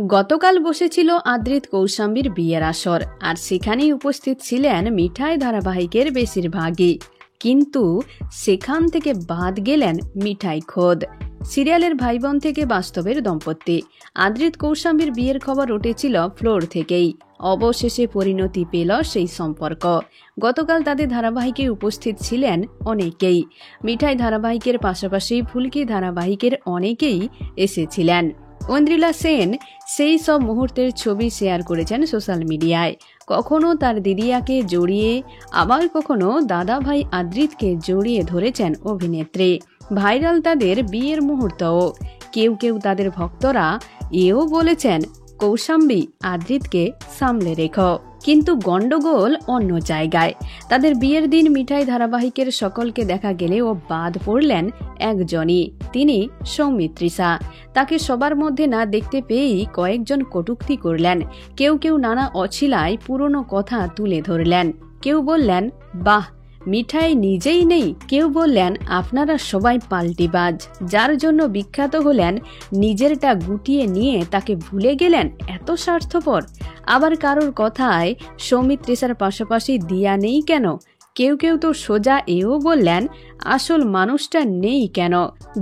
গতকাল বসেছিল আদ্রিত কৌশাম্বীর বিয়ের আসর, আর সেখানেই উপস্থিত ছিলেন মিঠাই ধারাবাহিকের বেশিরভাগই। কিন্তু সেখান থেকে বাদ গেলেন মিঠাই খোদ। সিরিয়ালের ভাই বোন থেকে বাস্তবের দম্পতি। আদ্রিত কৌশাম্বীর বিয়ের খবর উঠেছিল ফ্লোর থেকেই। অবশেষে পরিণতি পেল সেই সম্পর্ক। গতকাল তাদের ধারাবাহিকে উপস্থিত ছিলেন অনেকেই। মিঠাই ধারাবাহিকের পাশাপাশি ফুলকি ধারাবাহিকের অনেকেই এসেছিলেন। ঐন্দ্রিলা সেন সেই সব মুহূর্তের ছবি শেয়ার করেছেন সোশ্যাল মিডিয়ায়। কখনো তার দিদিয়াকে জড়িয়ে, আবার কখনো দাদা ভাই আদ্রিতকে জড়িয়ে ধরেছেন অভিনেত্রী। ভাইরাল তাদের বিয়ের মুহূর্তও। কেউ কেউ তাদের ভক্তরা এও বলেছেন, কৌশাম্বী আদ্রিতকে সামলে রেখো। কিন্তু গন্ডগোল অন্য জায়গায়। তাদের বিয়ের দিন মিঠাই ধারাবাহিকের সকলকে দেখা গেলেও বাদ পড়লেন একজনই, তিনি সৌমিত্রিষা। তাকে সবার মধ্যে না দেখতে পেয়েই কয়েকজন কটূক্তি করলেন। কেউ কেউ নানা অছিলায় পুরনো কথা তুলে ধরলেন। কেউ বললেন, বাহ, মিঠাই নিজেই নেই। কেউ বললেন, আপনারা সবাই পাল্টিবাজ, যার জন্য বিখ্যাত হলেন নিজেরটা গুটিয়ে নিয়ে তাকে ভুলে গেলেন, এত স্বার্থপর। আবার কারোর কথায় সৌমিত্রিষার পাশাপাশি দিয়া নেই কেন? কেউ কেউ তো সোজা এও বললেন, আসল মানুষটা নেই কেন?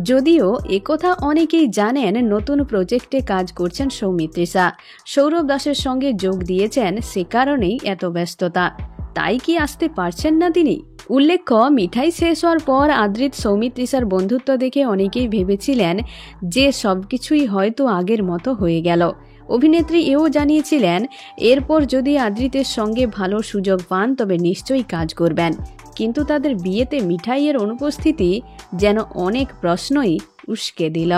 যদিও একথা অনেকেই জানেন, নতুন প্রজেক্টে কাজ করছেন সৌমিত্রিষা। সৌরভ দাসের সঙ্গে যোগ দিয়েছেন, সে কারণেই এত ব্যস্ততা। তাই কি আসতে পারছেন না তিনি? উল্লেখ্য, মিঠাই শেষ হওয়ার পর আদ্রিত সৌমিত্রিষার বন্ধুত্ব দেখে অনেকেই ভেবেছিলেন যে সবকিছুই হয়তো আগের মতো হয়ে গেল। অভিনেত্রী এও জানিয়েছিলেন, এরপর যদি আদ্রিতের সঙ্গে ভালো সুযোগ পান তবে নিশ্চয়ই কাজ করবেন। কিন্তু তাদের বিয়েতে মিঠাইয়ের অনুপস্থিতি যেন অনেক প্রশ্নই উস্কে দিল।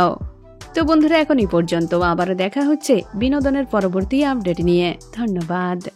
তো বন্ধুরা, এখন এই পর্যন্ত। আবারও দেখা হচ্ছে বিনোদনের পরবর্তী আপডেট নিয়ে। ধন্যবাদ।